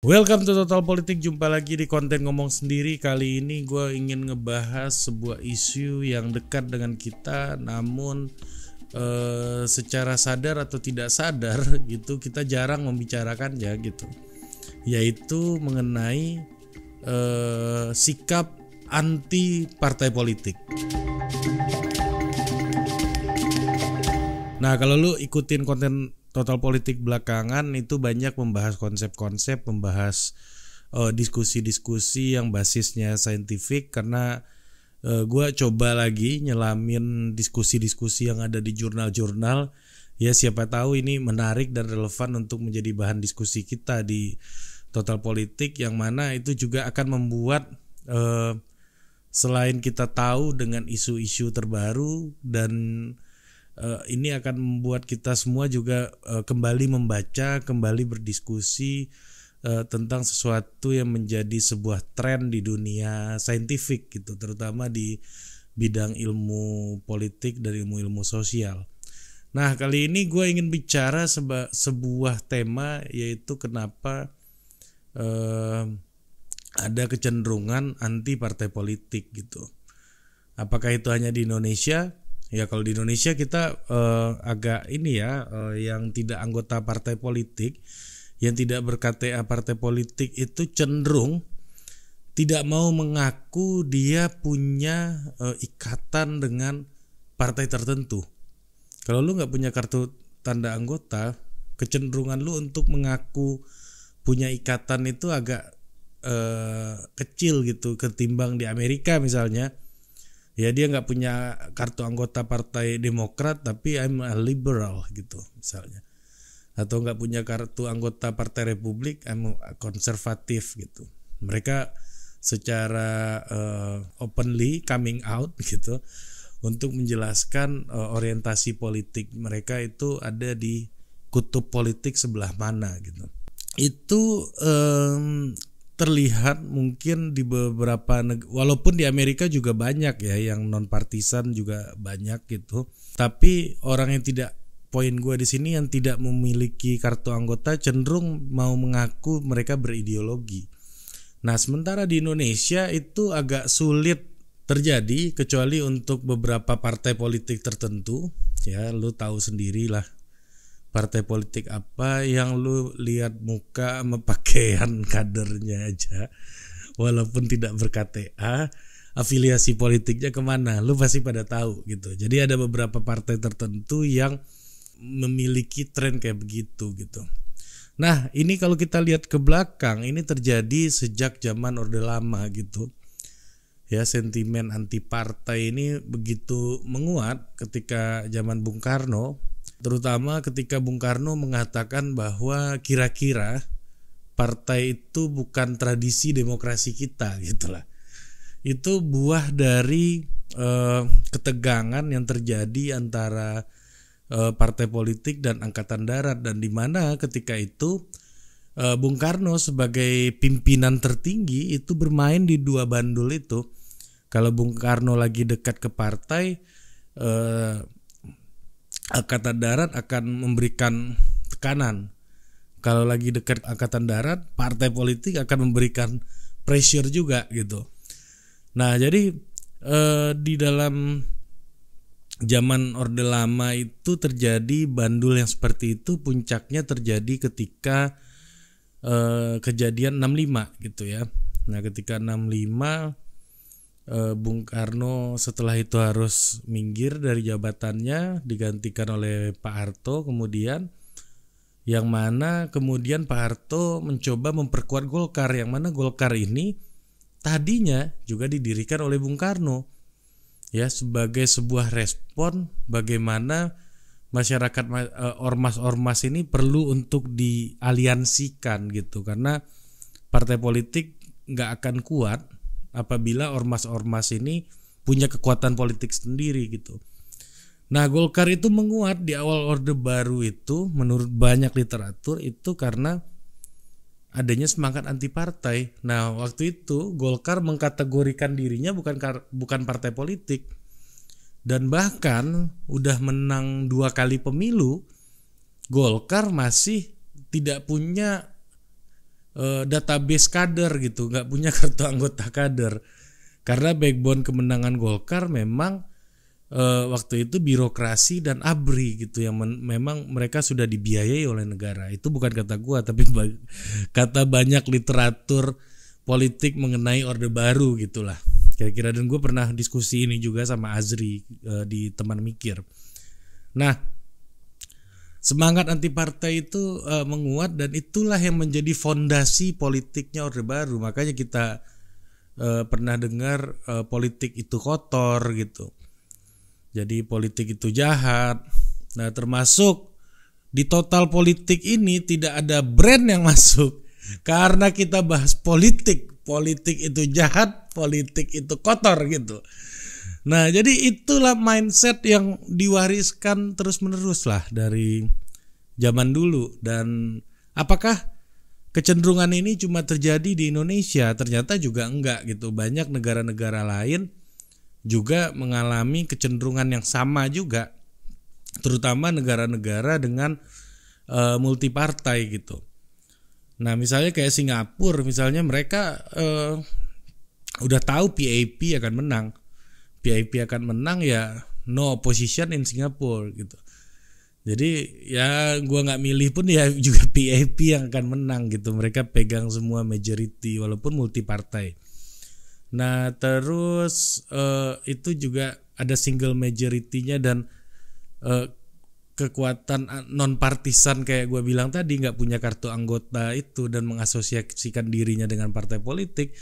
Welcome to Total Politik, jumpa lagi di konten ngomong sendiri. Kali ini gue ingin ngebahas sebuah isu yang dekat dengan kita, namun secara sadar atau tidak sadar gitu kita jarang membicarakannya gitu, yaitu mengenai sikap anti partai politik. Nah, kalau lu ikutin konten Total Politik belakangan itu banyak membahas konsep-konsep, membahas diskusi-diskusi yang basisnya saintifik, karena gue coba lagi nyelamin diskusi-diskusi yang ada di jurnal-jurnal. Ya siapa tahu ini menarik dan relevan untuk menjadi bahan diskusi kita di Total Politik, yang mana itu juga akan membuat selain kita tahu dengan isu-isu terbaru, dan ini akan membuat kita semua juga kembali membaca, kembali berdiskusi tentang sesuatu yang menjadi sebuah tren di dunia saintifik gitu, terutama di bidang ilmu politik dan ilmu-ilmu sosial. Nah, kali ini gue ingin bicara sebuah tema, yaitu kenapa ada kecenderungan anti partai politik gitu. Apakah itu hanya di Indonesia? Ya, kalau di Indonesia kita agak ini ya, yang tidak anggota partai politik, yang tidak ber-KTA partai politik itu cenderung tidak mau mengaku dia punya ikatan dengan partai tertentu. Kalau lu nggak punya kartu tanda anggota, kecenderungan lu untuk mengaku punya ikatan itu agak kecil gitu, ketimbang di Amerika misalnya. Ya, dia nggak punya kartu anggota partai Demokrat tapi I'm a liberal gitu misalnya, atau nggak punya kartu anggota partai Republik, I'm a konservatif gitu. Mereka secara openly coming out gitu untuk menjelaskan orientasi politik mereka itu ada di kutub politik sebelah mana gitu. Itu terlihat mungkin di beberapa walaupun di Amerika juga banyak ya yang non partisan juga banyak gitu, tapi orang yang tidak, poin gue di sini, yang tidak memiliki kartu anggota cenderung mau mengaku mereka berideologi. Nah, sementara di Indonesia itu agak sulit terjadi, kecuali untuk beberapa partai politik tertentu. Ya, lu tahu sendirilah partai politik apa yang lu lihat muka sama pakaian kadernya aja, walaupun tidak ber-KTA, afiliasi politiknya kemana, lu pasti pada tahu gitu. Jadi ada beberapa partai tertentu yang memiliki tren kayak begitu gitu. Nah, ini kalau kita lihat ke belakang, ini terjadi sejak zaman Orde Lama gitu. Ya, sentimen anti partai ini begitu menguat ketika zaman Bung Karno, terutama ketika Bung Karno mengatakan bahwa kira-kira partai itu bukan tradisi demokrasi kita gitulah. Itu buah dari ketegangan yang terjadi antara partai politik dan Angkatan Darat, dan di mana ketika itu Bung Karno sebagai pimpinan tertinggi itu bermain di dua bandul itu. Kalau Bung Karno lagi dekat ke partai, Angkatan Darat akan memberikan tekanan. Kalau lagi dekat Angkatan Darat, partai politik akan memberikan pressure juga gitu. Nah, jadi di dalam zaman Orde Lama itu terjadi bandul yang seperti itu. Puncaknya terjadi ketika kejadian 65 gitu ya. Nah, ketika 65 Bung Karno setelah itu harus minggir dari jabatannya, digantikan oleh Pak Harto kemudian, yang mana kemudian Pak Harto mencoba memperkuat Golkar, yang mana Golkar ini tadinya juga didirikan oleh Bung Karno ya, sebagai sebuah respon bagaimana masyarakat ormas-ormas ini perlu untuk dialiansikan gitu, karena partai politik nggak akan kuat apabila ormas-ormas ini punya kekuatan politik sendiri gitu. Nah, Golkar itu menguat di awal Orde Baru itu menurut banyak literatur itu karena adanya semangat anti partai. Nah, waktu itu Golkar mengkategorikan dirinya bukan partai politik, dan bahkan udah menang 2 kali pemilu, Golkar masih tidak punya database kader gitu, nggak punya kartu anggota kader. Karena backbone kemenangan Golkar memang waktu itu birokrasi dan ABRI gitu yang memang mereka sudah dibiayai oleh negara. Itu bukan kata gua, tapi kata banyak literatur politik mengenai Orde Baru gitulah kira-kira. Dan gue pernah diskusi ini juga sama Azri di teman mikir. Nah, semangat anti partai itu menguat, dan itulah yang menjadi fondasi politiknya Orde Baru. Makanya kita pernah dengar politik itu kotor gitu. Jadi politik itu jahat. Nah, termasuk di total politik ini tidak ada brand yang masuk. Karena kita bahas politik itu jahat, politik itu kotor gitu. Nah, jadi itulah mindset yang diwariskan terus-menerus lah dari zaman dulu. Dan apakah kecenderungan ini cuma terjadi di Indonesia? Ternyata juga enggak gitu. Banyak negara-negara lain juga mengalami kecenderungan yang sama juga, terutama negara-negara dengan multipartai gitu. Nah, misalnya kayak Singapura, misalnya mereka udah tahu PAP akan menang. PAP akan menang ya, no opposition in Singapore gitu. Jadi ya gua nggak milih pun ya juga PAP yang akan menang gitu. Mereka pegang semua majority walaupun multipartai. Nah, terus itu juga ada single majority-nya, dan kekuatan non partisan kayak gue bilang tadi, nggak punya kartu anggota itu dan mengasosiasikan dirinya dengan partai politik,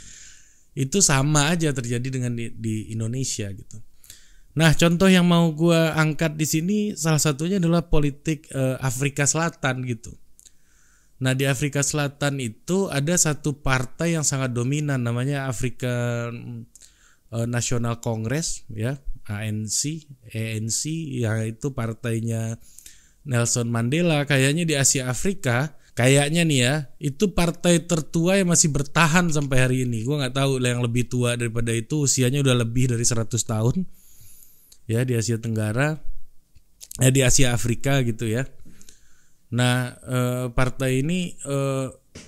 itu sama aja terjadi dengan di Indonesia gitu. Nah, contoh yang mau gue angkat di sini salah satunya adalah politik Afrika Selatan gitu. Nah, di Afrika Selatan itu ada satu partai yang sangat dominan, namanya African National Congress ya, ANC, yang itu partainya Nelson Mandela. Kayaknya di Asia Afrika, kayaknya nih ya, itu partai tertua yang masih bertahan sampai hari ini. Gue nggak tahu yang lebih tua daripada itu, usianya udah lebih dari 100 tahun ya di Asia Tenggara, di Asia Afrika gitu ya. Nah, partai ini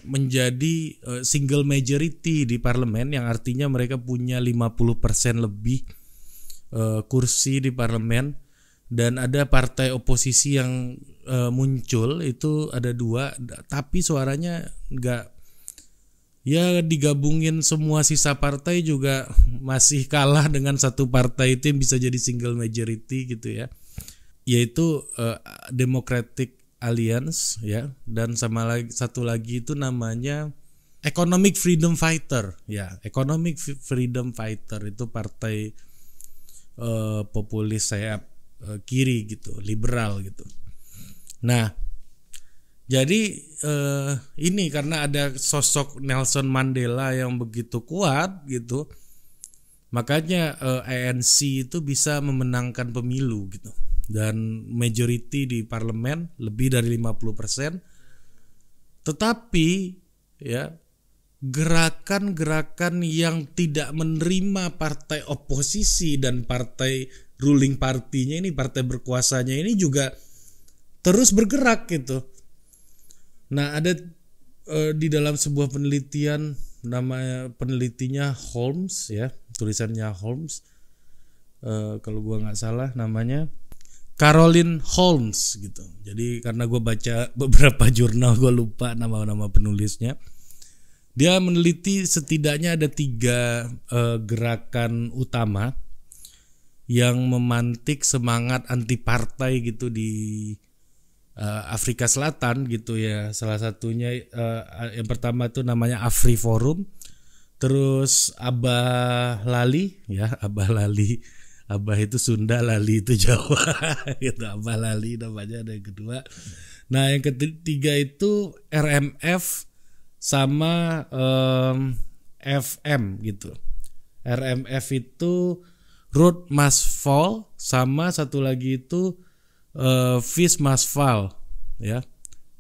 menjadi single majority di parlemen, yang artinya mereka punya 50% lebih kursi di parlemen. Dan ada partai oposisi yang muncul, itu ada 2, tapi suaranya nggak, ya digabungin semua sisa partai juga masih kalah dengan satu partai itu yang bisa jadi single majority gitu ya, yaitu Democratic Alliance ya, dan satu lagi itu namanya Economic Freedom Fighter ya. Economic Freedom Fighter itu partai populis sayap kiri gitu, liberal gitu. Nah, jadi ini karena ada sosok Nelson Mandela yang begitu kuat gitu, makanya ANC itu bisa memenangkan pemilu gitu, dan majority di parlemen lebih dari 50%. Tetapi ya, gerakan-gerakan yang tidak menerima partai oposisi dan partai ruling partinya ini, partai berkuasanya ini juga terus bergerak gitu. Nah, ada di dalam sebuah penelitian, nama penelitinya Holmes ya, tulisannya Holmes, kalau gua nggak salah namanya Caroline Holmes gitu. Jadi karena gue baca beberapa jurnal, gue lupa nama-nama penulisnya. Dia meneliti setidaknya ada 3 gerakan utama yang memantik semangat anti partai gitu di Afrika Selatan gitu ya. Salah satunya yang pertama itu namanya AfriForum, terus Abah Lali ya, Abah Lali. Abah itu Sunda, Lali itu Jawa gitu. Abah Lali namanya ada yang kedua. Nah, yang ketiga itu RMF sama FM gitu. RMF itu Road Must Fall, sama satu lagi itu Fish Must Fall ya.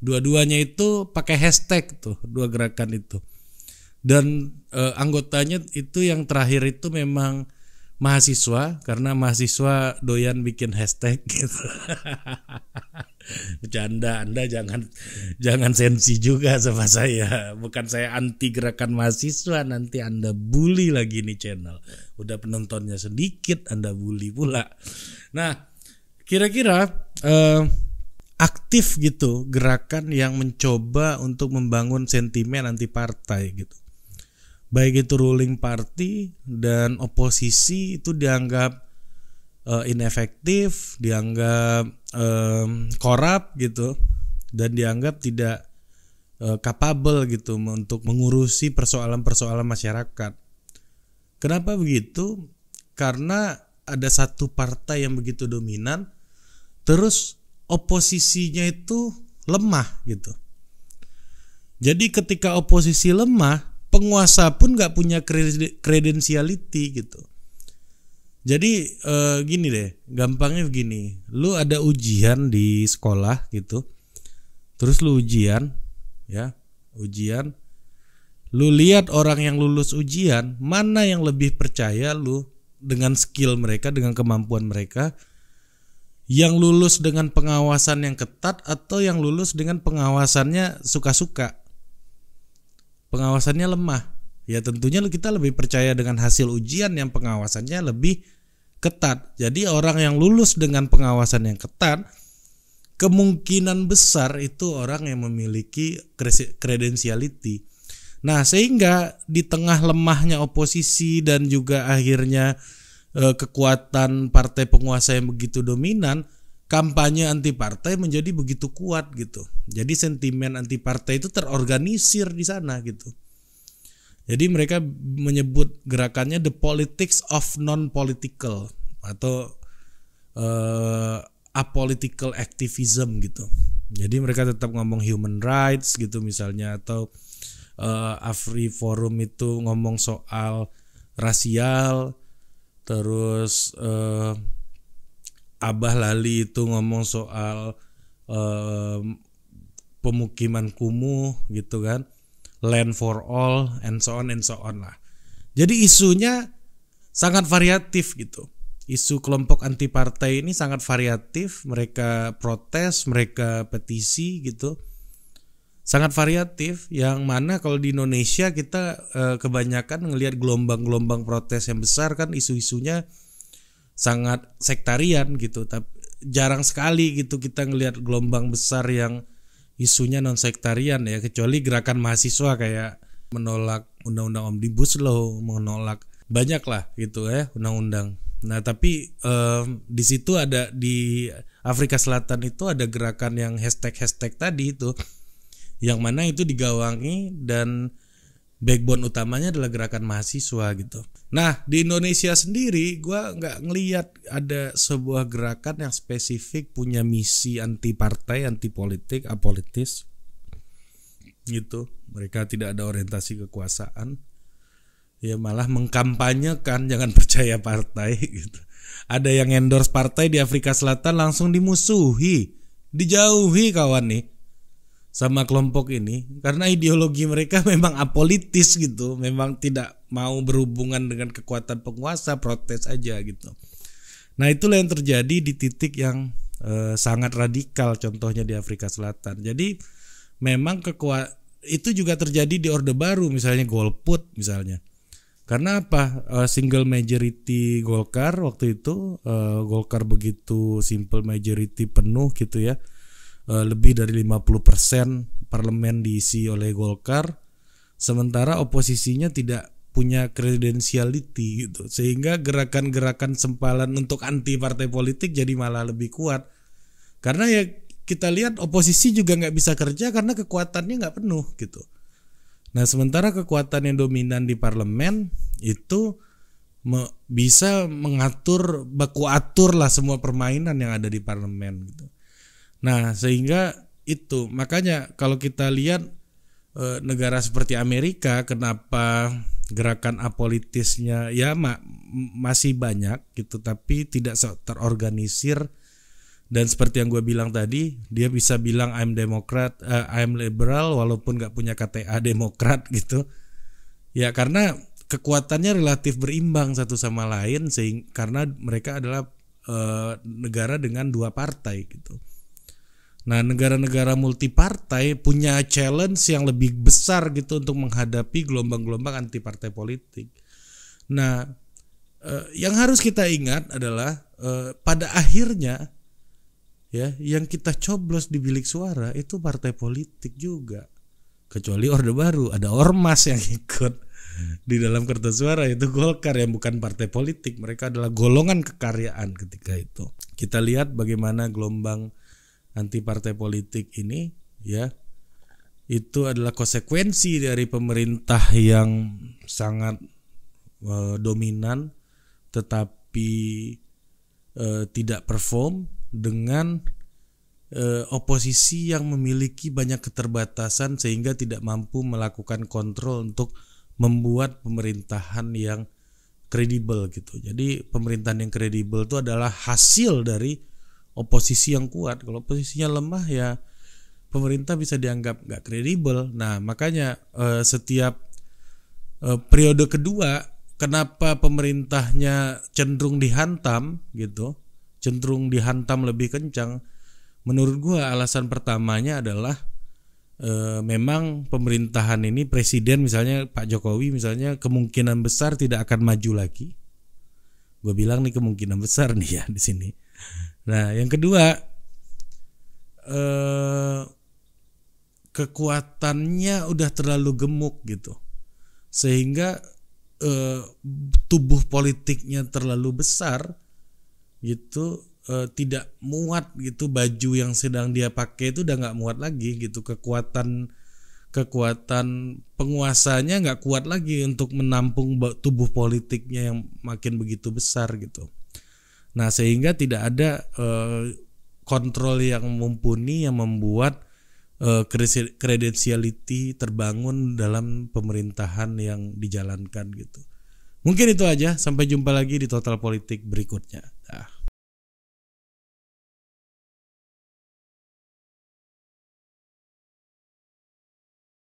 Dua-duanya itu pakai hashtag tuh, 2 gerakan itu. Dan anggotanya itu yang terakhir itu memang mahasiswa, karena mahasiswa doyan bikin hashtag gitu. Bercanda, Anda jangan sensi juga sama saya. Bukan saya anti gerakan mahasiswa, nanti Anda bully lagi nih channel. Udah penontonnya sedikit, Anda bully pula. Nah, kira-kira aktif gitu gerakan yang mencoba untuk membangun sentimen anti partai gitu. Baik itu ruling party dan oposisi itu dianggap inefektif, dianggap korup gitu, dan dianggap tidak capable gitu untuk mengurusi persoalan-persoalan masyarakat. Kenapa begitu? Karena ada satu partai yang begitu dominan, terus oposisinya itu lemah gitu. Jadi ketika oposisi lemah, penguasa pun nggak punya credentiality gitu. Jadi gini deh, gampangnya begini, lu ada ujian di sekolah gitu, terus lu ujian, lu lihat orang yang lulus ujian, mana yang lebih percaya lu dengan skill mereka, dengan kemampuan mereka, yang lulus dengan pengawasan yang ketat atau yang lulus dengan pengawasannya suka-suka, pengawasannya lemah. Ya tentunya kita lebih percaya dengan hasil ujian yang pengawasannya lebih ketat. Jadi orang yang lulus dengan pengawasan yang ketat, kemungkinan besar itu orang yang memiliki credentiality. Nah, sehingga di tengah lemahnya oposisi dan juga akhirnya kekuatan partai penguasa yang begitu dominan, kampanye anti partai menjadi begitu kuat gitu. Jadi sentimen anti partai itu terorganisir di sana gitu. Jadi mereka menyebut gerakannya the politics of non-political atau apolitical activism gitu. Jadi mereka tetap ngomong human rights gitu misalnya, atau Afri Forum itu ngomong soal rasial, terus Abah Lali itu ngomong soal pemukiman kumuh gitu kan, land for all and so on lah. Jadi isunya sangat variatif gitu. Isu kelompok anti partai ini sangat variatif, mereka protes, mereka petisi gitu. Sangat variatif, yang mana kalau di Indonesia kita kebanyakan ngelihat gelombang-gelombang protes yang besar kan isu-isunya sangat sektarian gitu. Tapi jarang sekali gitu kita ngelihat gelombang besar yang isunya non sektarian ya, kecuali gerakan mahasiswa kayak menolak undang-undang Omnibus Law, menolak banyak lah gitu ya undang-undang. Nah tapi di situ ada, di Afrika Selatan itu ada gerakan yang hashtag tadi itu, yang mana itu digawangi dan backbone utamanya adalah gerakan mahasiswa gitu. Nah di Indonesia sendiri gue nggak ngelihat ada sebuah gerakan yang spesifik punya misi anti partai, anti politik, apolitis gitu. Mereka tidak ada orientasi kekuasaan, ya malah mengkampanyekan jangan percaya partai gitu. Ada yang endorse partai di Afrika Selatan langsung dimusuhi, dijauhi kawan nih sama kelompok ini, karena ideologi mereka memang apolitis gitu, memang tidak mau berhubungan dengan kekuatan penguasa, protes aja gitu. Nah itulah yang terjadi di titik yang sangat radikal, contohnya di Afrika Selatan. Jadi memang itu juga terjadi di Orde Baru, misalnya Golput misalnya. Karena apa? Single majority Golkar waktu itu, Golkar begitu simple majority penuh gitu ya. Lebih dari 50% parlemen diisi oleh Golkar, sementara oposisinya tidak punya credentiality gitu, sehingga gerakan-gerakan sempalan untuk anti partai politik jadi malah lebih kuat. Karena ya kita lihat oposisi juga nggak bisa kerja karena kekuatannya nggak penuh gitu. Nah sementara kekuatan yang dominan di parlemen itu bisa mengatur, baku atur lah semua permainan yang ada di parlemen gitu. Nah sehingga itu makanya kalau kita lihat negara seperti Amerika, kenapa gerakan apolitisnya ya masih banyak gitu, tapi tidak terorganisir. Dan seperti yang gue bilang tadi, dia bisa bilang I'm Democrat, I'm liberal walaupun gak punya KTA Demokrat gitu. Ya karena kekuatannya relatif berimbang satu sama lain karena mereka adalah negara dengan dua partai gitu. Nah, negara-negara multipartai punya challenge yang lebih besar gitu untuk menghadapi gelombang-gelombang anti partai politik. Nah, yang harus kita ingat adalah pada akhirnya ya yang kita coblos di bilik suara itu partai politik juga. Kecuali Orde Baru, ada ormas yang ikut di dalam kertas suara, itu Golkar yang bukan partai politik. Mereka adalah golongan kekaryaan ketika itu. Kita lihat bagaimana gelombang anti partai politik ini ya, itu adalah konsekuensi dari pemerintah yang sangat dominan tetapi tidak perform dengan oposisi yang memiliki banyak keterbatasan sehingga tidak mampu melakukan kontrol untuk membuat pemerintahan yang kredibel gitu. Jadi pemerintahan yang kredibel itu adalah hasil dari oposisi yang kuat. Kalau oposisinya lemah ya pemerintah bisa dianggap gak kredibel. Nah makanya setiap periode kedua kenapa pemerintahnya cenderung dihantam gitu, cenderung dihantam lebih kencang. Menurut gua alasan pertamanya adalah memang pemerintahan ini, presiden misalnya Pak Jokowi misalnya kemungkinan besar tidak akan maju lagi. Gue bilang nih kemungkinan besar nih ya di sini. Nah yang kedua kekuatannya udah terlalu gemuk gitu, sehingga tubuh politiknya terlalu besar gitu. Tidak muat gitu, baju yang sedang dia pakai itu udah nggak muat lagi gitu, kekuatan penguasanya nggak kuat lagi untuk menampung tubuh politiknya yang makin begitu besar gitu. Nah sehingga tidak ada kontrol yang mumpuni yang membuat kredensiality terbangun dalam pemerintahan yang dijalankan gitu. Mungkin itu aja, sampai jumpa lagi di Total Politik berikutnya.